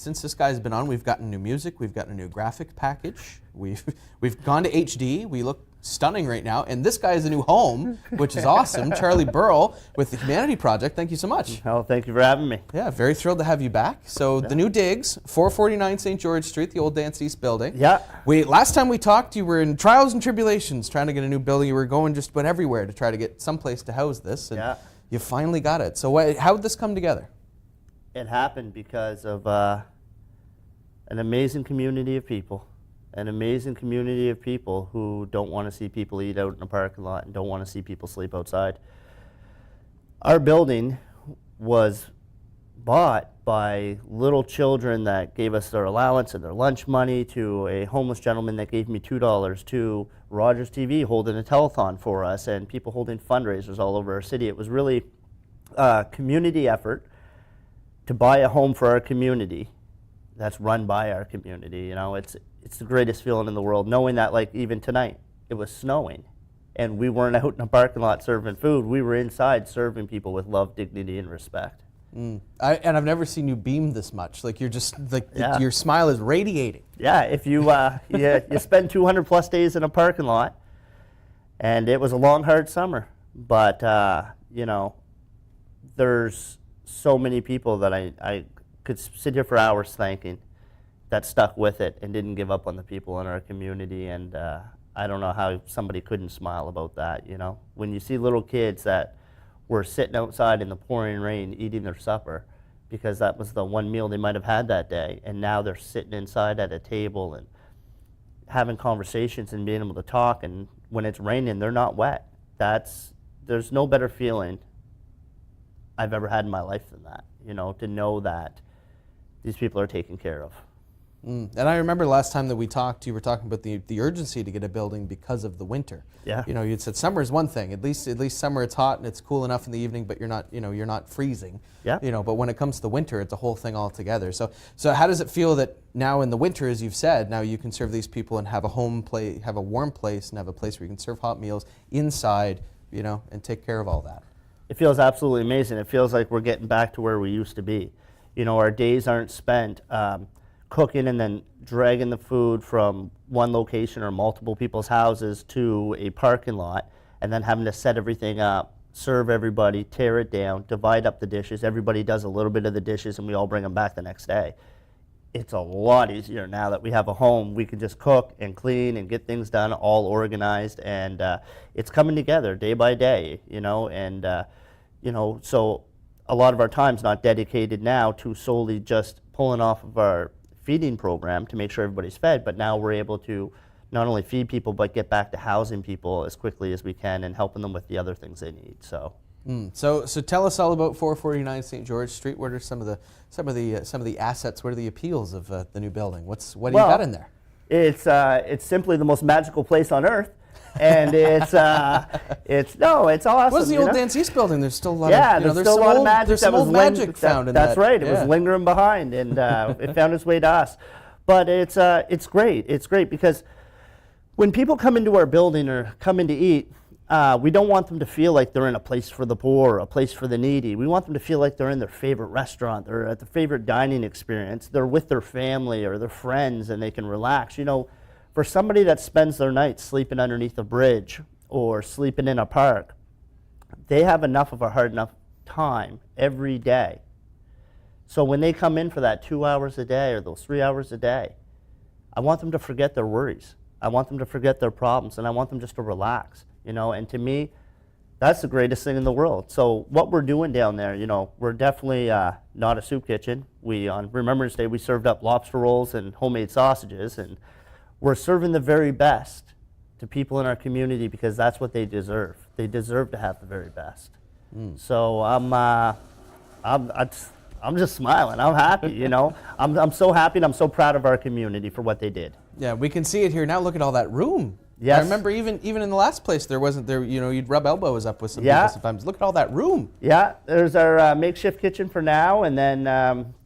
since this guy's been on, we've gotten new music, we've gotten a new graphic package, we've gone to HD, we look stunning right now, and this guy has a new home, which is awesome. Charlie Burrell with the Humanity Project, thank you so much. Oh, thank you for having me. Yeah, very thrilled to have you back. So the new digs, 449 St. George Street, the old Dance East building. Yeah. Last time we talked, you were in trials and tribulations trying to get a new building. You were going just about everywhere to try to get someplace to house this, and you finally got it. So how did this come together? It happened because of an amazing community of people. An amazing community of people who don't want to see people eat out in a parking lot and don't want to see people sleep outside. Our building was bought by little children that gave us their allowance and their lunch money, to a homeless gentleman that gave me $2, to Rogers TV holding a telethon for us, and people holding fundraisers all over our city. It was really a community effort to buy a home for our community that's run by our community. You know, it's the greatest feeling in the world, knowing that, like, even tonight, it was snowing, and we weren't out in a parking lot serving food. We were inside serving people with love, dignity, and respect. And I've never seen you beam this much. Like, you're just, like, your smile is radiating. Yeah, if you, you spend 200 plus days in a parking lot, and it was a long, hard summer, but, you know, there's so many people that I could sit here for hours thanking, that stuck with it and didn't give up on the people in our community. And I don't know how somebody couldn't smile about that, you know. When you see little kids that were sitting outside in the pouring rain eating their supper because that was the one meal they might have had that day, and now they're sitting inside at a table and having conversations and being able to talk, and when it's raining, they're not wet. There's no better feeling I've ever had in my life than that, you know, to know that these people are taken care of. And I remember last time that we talked, you were talking about the urgency to get a building because of the winter. Yeah. You know, you'd said summer is one thing. At least summer it's hot and it's cool enough in the evening, but you're not freezing. Yeah. You know, but when it comes to the winter, it's a whole thing altogether. So how does it feel that now in the winter, as you've said, now you can serve these people and have a have a warm place and have a place where you can serve hot meals inside, you know, and take care of all that? It feels absolutely amazing. It feels like we're getting back to where we used to be. You know, our days aren't spent cooking and then dragging the food from one location or multiple people's houses to a parking lot and then having to set everything up, serve everybody, tear it down, divide up the dishes. Everybody does a little bit of the dishes and we all bring them back the next day. It's a lot easier now that we have a home. We can just cook and clean and get things done, all organized, and it's coming together day by day, you know, and you know, so a lot of our time's not dedicated now to solely just pulling off of our feeding program to make sure everybody's fed, but now we're able to not only feed people but get back to housing people as quickly as we can and helping them with the other things they need. So so tell us all about 449 St. George Street. What are some of the assets? What are the appeals of the new building? What do you got in there? It's simply the most magical place on earth. And it's awesome. What's the old Dance East building? There's still a lot of there's still a lot of magic. There's some old magic found in that. That's right. It was lingering behind, and it found its way to us. But it's great. It's great because when people come into our building or come in to eat, we don't want them to feel like they're in a place for the poor, or a place for the needy. We want them to feel like they're in their favorite restaurant, they're at their favorite dining experience, they're with their family or their friends, and they can relax. You know, for somebody that spends their nights sleeping underneath a bridge or sleeping in a park, they have enough of a hard enough time every day. So when they come in for that 2 hours a day or those 3 hours a day, I want them to forget their worries. I want them to forget their problems, and I want them just to relax, you know, and to me, that's the greatest thing in the world. So what we're doing down there, you know, we're definitely not a soup kitchen. On Remembrance Day, we served up lobster rolls and homemade sausages, and we're serving the very best to people in our community because that's what they deserve. They deserve to have the very best. So I'm just smiling. I'm happy, you know. I'm so happy and I'm so proud of our community for what they did. Yeah, we can see it here now. Look at all that room. Yes. I remember even in the last place there wasn't there. You know, you'd rub elbows up with some people sometimes. Look at all that room. Yeah, there's our makeshift kitchen for now, and then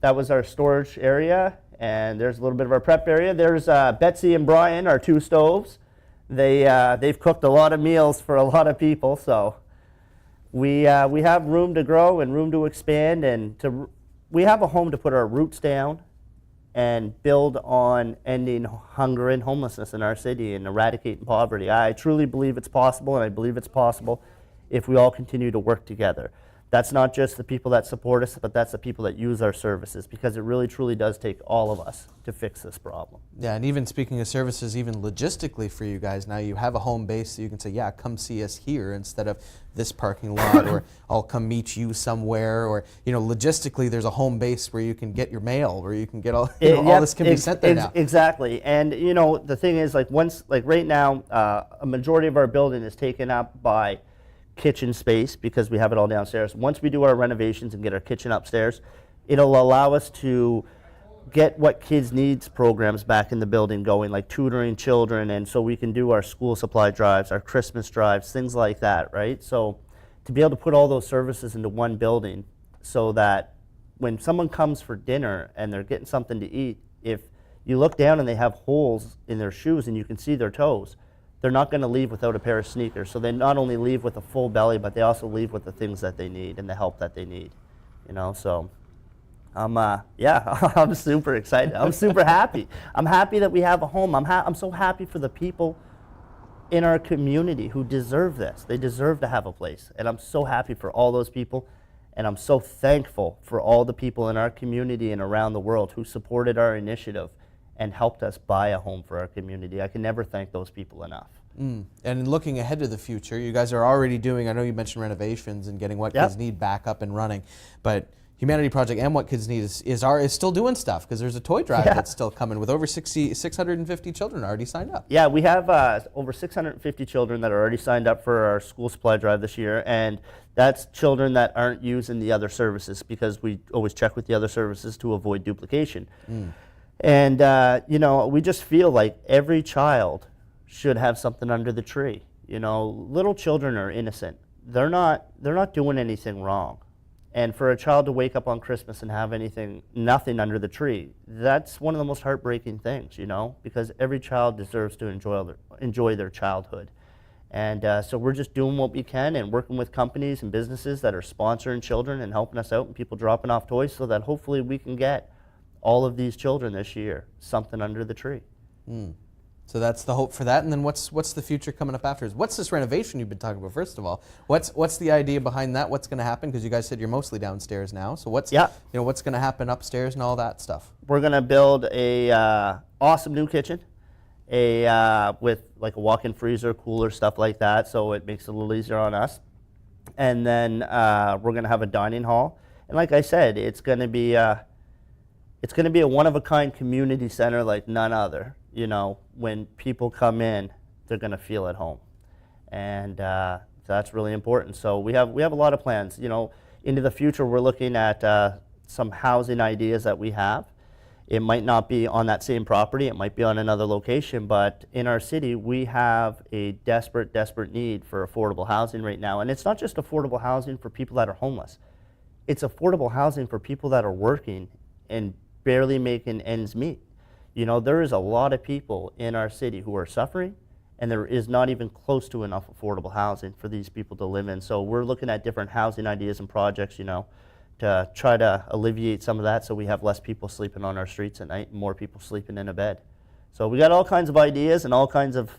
that was our storage area. And there's a little bit of our prep area. There's Betsy and Brian, our two stoves. They've cooked a lot of meals for a lot of people, so we have room to grow and room to expand, and we have a home to put our roots down and build on ending hunger and homelessness in our city and eradicating poverty. I truly believe it's possible, and I believe it's possible if we all continue to work together. That's not just the people that support us, but that's the people that use our services, because it really truly does take all of us to fix this problem. Yeah, and even speaking of services, even logistically for you guys, now you have a home base, so you can say, yeah, come see us here instead of this parking lot, or I'll come meet you somewhere, or, you know, logistically there's a home base where you can get your mail, where you can get all, you know, all this can be sent there now. Exactly, and you know, the thing is, like right now, a majority of our building is taken up by kitchen space because we have it all downstairs. Once we do our renovations and get our kitchen upstairs, it'll allow us to get what kids needs programs back in the building going, like tutoring children, and so we can do our school supply drives, our Christmas drives, things like that, right? So to be able to put all those services into one building so that when someone comes for dinner and they're getting something to eat, if you look down and they have holes in their shoes and you can see their toes, they're not going to leave without a pair of sneakers. So they not only leave with a full belly, but they also leave with the things that they need and the help that they need. You know, so yeah, I'm super excited. I'm super happy. I'm happy that we have a home. I'm so happy for the people in our community who deserve this. They deserve to have a place. And I'm so happy for all those people. And I'm so thankful for all the people in our community and around the world who supported our initiative and helped us buy a home for our community. I can never thank those people enough. And looking ahead to the future, you guys are already doing, I know you mentioned renovations and getting What Kids Need back up and running, but Humanity Project and What Kids Need is still doing stuff, because there's a toy drive that's still coming with over 650 children already signed up. Yeah, we have over 650 children that are already signed up for our school supply drive this year, and that's children that aren't using the other services, because we always check with the other services to avoid duplication. And you know, we just feel like every child should have something under the tree. You know, little children are innocent. They're not doing anything wrong. And for a child to wake up on Christmas and have nothing under the tree, that's one of the most heartbreaking things, you know, because every child deserves to enjoy their childhood. And so we're just doing what we can and working with companies and businesses that are sponsoring children and helping us out, and people dropping off toys, so that hopefully we can get all of these children this year something under the tree. So that's the hope for that. And then what's the future coming up after? What's this renovation you've been talking about? First of all, what's the idea behind that? What's going to happen? Because you guys said you're mostly downstairs now. So what's going to happen upstairs and all that stuff? We're going to build a awesome new kitchen, with like a walk-in freezer, cooler, stuff like that. So it makes it a little easier on us. And then we're going to have a dining hall. And like I said, it's going to be a one-of-a-kind community center like none other. You know, when people come in, they're going to feel at home, and that's really important. So we have a lot of plans. You know, into the future, we're looking at some housing ideas that we have. It might not be on that same property. It might be on another location. But in our city, we have a desperate need for affordable housing right now. And it's not just affordable housing for people that are homeless. It's affordable housing for people that are working and barely making ends meet. You know, there is a lot of people in our city who are suffering, and there is not even close to enough affordable housing for these people to live in. So we're looking at different housing ideas and projects, you know, to try to alleviate some of that, so we have less people sleeping on our streets at night and more people sleeping in a bed. So we got all kinds of ideas and all kinds of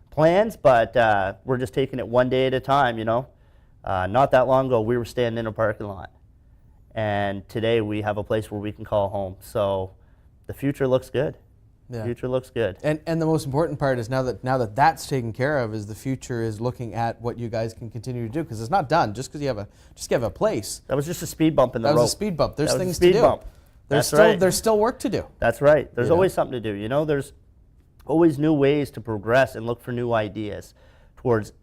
plans, but we're just taking it one day at a time, you know. Not that long ago, we were standing in a parking lot, and today we have a place where we can call home. So the future looks good. The future looks good. And the most important part is now that that's taken care of, is the future is looking at what you guys can continue to do, because it's not done just because you have a place. That was just a speed bump in the road. That was a speed bump. There's things to do. There's still work to do. That's right. There's always something to do. You know, there's always new ways to progress and look for new ideas towards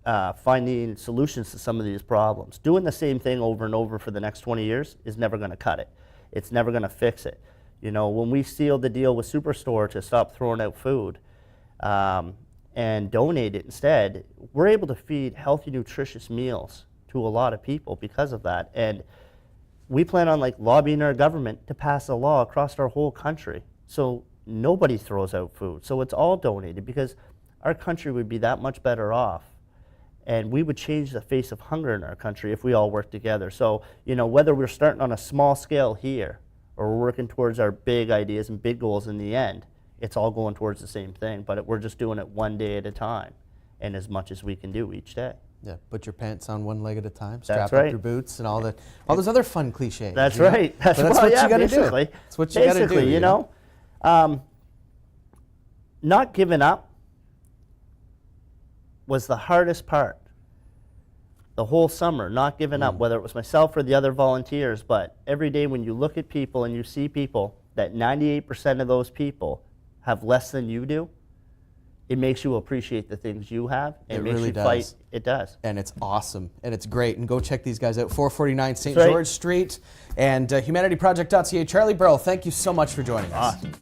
finding solutions to some of these problems. Doing the same thing over and over for the next 20 years is never going to cut it. It's never going to fix it. You know, when we sealed the deal with Superstore to stop throwing out food and donate it instead, we're able to feed healthy, nutritious meals to a lot of people because of that. And we plan on lobbying our government to pass a law across our whole country so nobody throws out food. So it's all donated, because our country would be that much better off, and we would change the face of hunger in our country if we all work together. So, you know, whether we're starting on a small scale here or we're working towards our big ideas and big goals in the end, it's all going towards the same thing, but we're just doing it one day at a time and as much as we can do each day. Yeah, put your pants on one leg at a time, strap That's up right. your boots, and all those other fun cliches. That's you know? right. But that's what you got to do. basically. That's what you got to do. Basically, you know. Not giving up was the hardest part. The whole summer, not giving up, whether it was myself or the other volunteers, but every day when you look at people and you see people, that 98% of those people have less than you do, it makes you appreciate the things you have. It makes really you does. fight. It does. And it's awesome, and it's great. And go check these guys out, 449 St. That's right. George Street, and humanityproject.ca. Charlie Burrell, thank you so much for joining us. Awesome.